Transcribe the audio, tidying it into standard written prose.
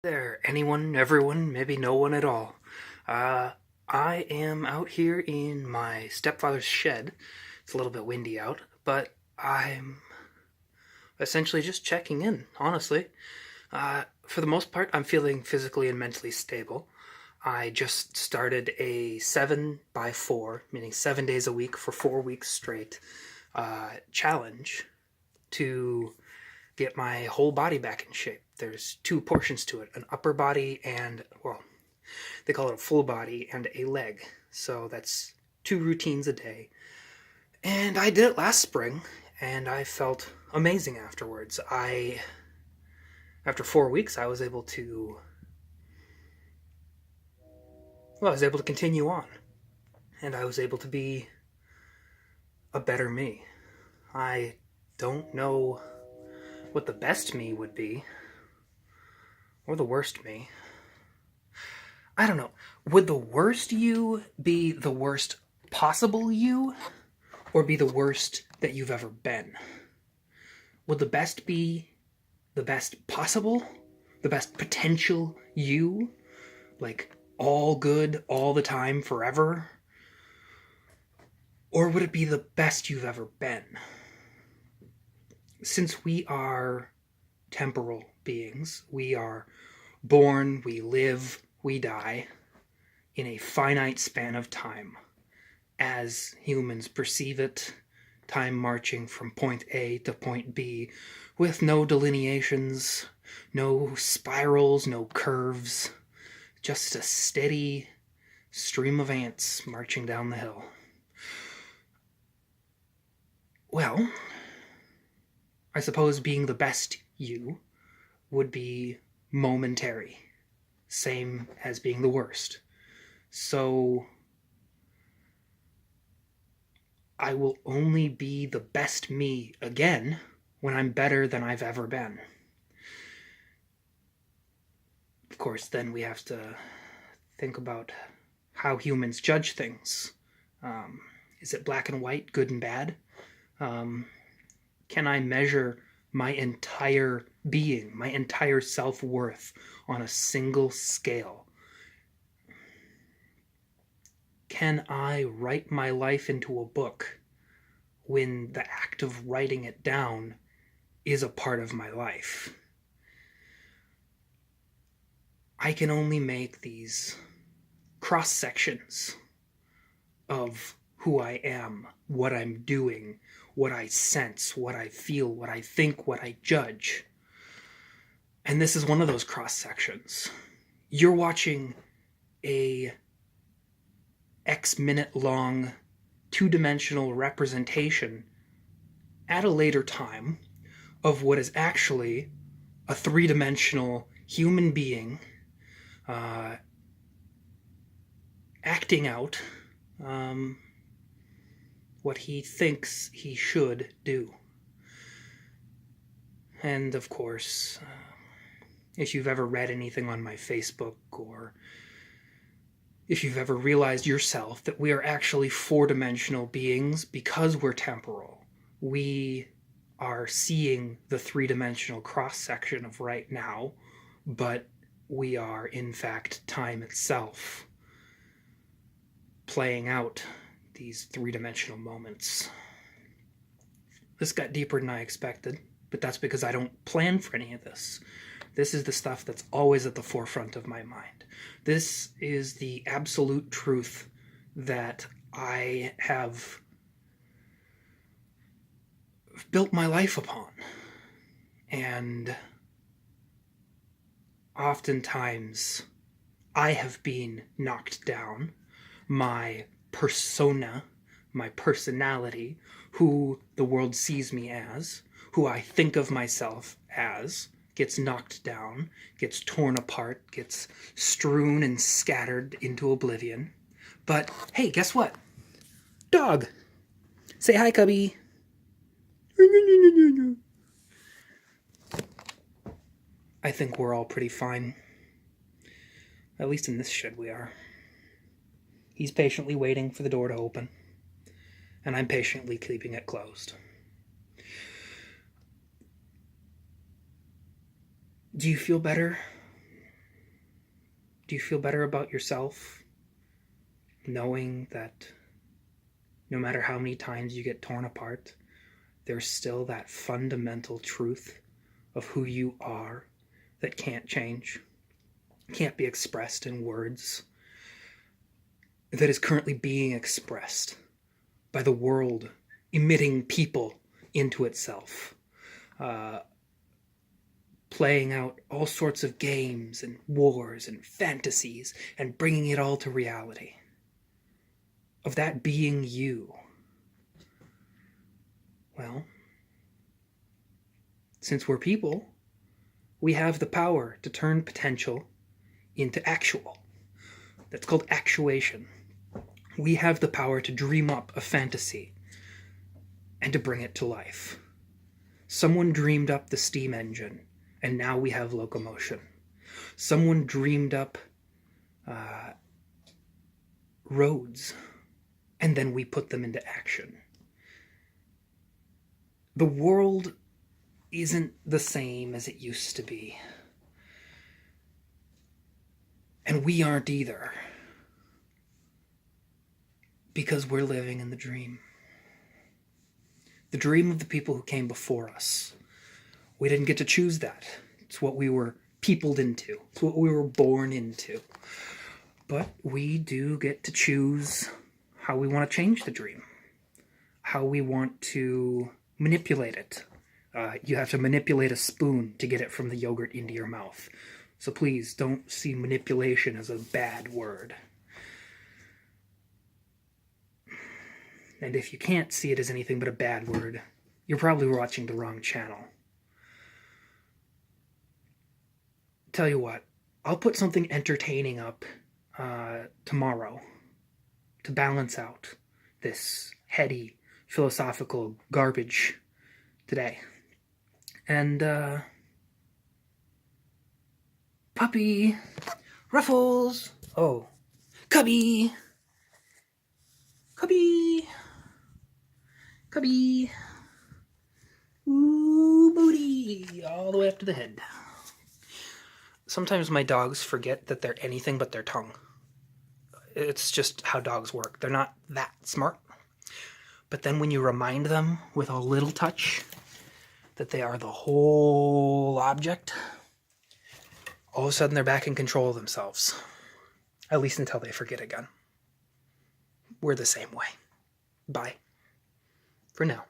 There, anyone, everyone, maybe no one at all. Uh, I am out here in my stepfather's shed. It's a little bit windy out, but I'm essentially just checking in, honestly. For the most part, I'm feeling physically and mentally stable. I just started a 7 by 4, meaning 7 days a week for 4 weeks straight, challenge to get my whole body back in shape. There's two portions to it, an upper body and, well, they call it a full body and a leg. So that's 2 routines a day. And I did it last spring, and I felt amazing afterwards. After 4 weeks, I was able to continue on. And I was able to be a better me. I don't know what the best me would be, or the worst me. I don't know. Would the worst you be the worst possible you, or be the worst that you've ever been? Would the best be the best possible? The best potential you? Like, all good, all the time, forever? Or would it be the best you've ever been? Since we are temporal beings, we are born, we live, we die in a finite span of time. As humans perceive it, time marching from point A to point B with no delineations, no spirals, no curves, just a steady stream of ants marching down the hill. Well, I suppose being the best you would be momentary, same as being the worst. So I will only be the best me again when I'm better than I've ever been. Of course, then we have to think about how humans judge things. Is it black and white, good and bad? Can I measure my entire being, my entire self-worth on a single scale? Can I write my life into a book when the act of writing it down is a part of my life? I can only make these cross sections of who I am, what I'm doing, what I sense, what I feel, what I think, what I judge. And this is one of those cross sections. You're watching a X-minute long two-dimensional representation at a later time of what is actually a three-dimensional human being acting out what he thinks he should do. And of course, if you've ever read anything on my Facebook, or if you've ever realized yourself that we are actually four-dimensional beings because we're temporal, we are seeing the three-dimensional cross-section of right now, but we are in fact time itself, playing out these three-dimensional moments. This got deeper than I expected, but that's because I don't plan for any of this. This is the stuff that's always at the forefront of my mind. This is the absolute truth that I have built my life upon. And oftentimes I have been knocked down. My persona, my personality, who the world sees me as, who I think of myself as, gets knocked down, gets torn apart, gets strewn and scattered into oblivion. But hey, guess what? Dog! Say hi, Cubby! I think we're all pretty fine. At least in this shed we are. He's patiently waiting for the door to open, and I'm patiently keeping it closed. Do you feel better Do you feel better about yourself knowing that no matter how many times you get torn apart, there's still that fundamental truth of who you are that can't change, can't be expressed in words, that is currently being expressed by the world emitting people into itself, playing out all sorts of games and wars and fantasies and bringing it all to reality, of that being you. Well, since we're people, we have the power to turn potential into actual. That's called actuation. We have the power to dream up a fantasy and to bring it to life. Someone dreamed up the steam engine, and now we have locomotion. Someone dreamed up roads, and then we put them into action. The world isn't the same as it used to be. And we aren't either. Because we're living in the dream. The dream of the people who came before us. We didn't get to choose that. It's what we were peopled into. It's what we were born into. But we do get to choose how we want to change the dream. How we want to manipulate it. You have to manipulate a spoon to get it from the yogurt into your mouth. So please don't see manipulation as a bad word. And if you can't see it as anything but a bad word, you're probably watching the wrong channel. Tell you what, I'll put something entertaining up tomorrow to balance out this heady, philosophical garbage today. And, puppy, Ruffles, oh, Cubby, ooh, booty, all the way up to the head. Sometimes my dogs forget that they're anything but their tongue. It's just how dogs work. They're not that smart. But then when you remind them with a little touch that they are the whole object, all of a sudden they're back in control of themselves. At least until they forget again. We're the same way. Bye. For now.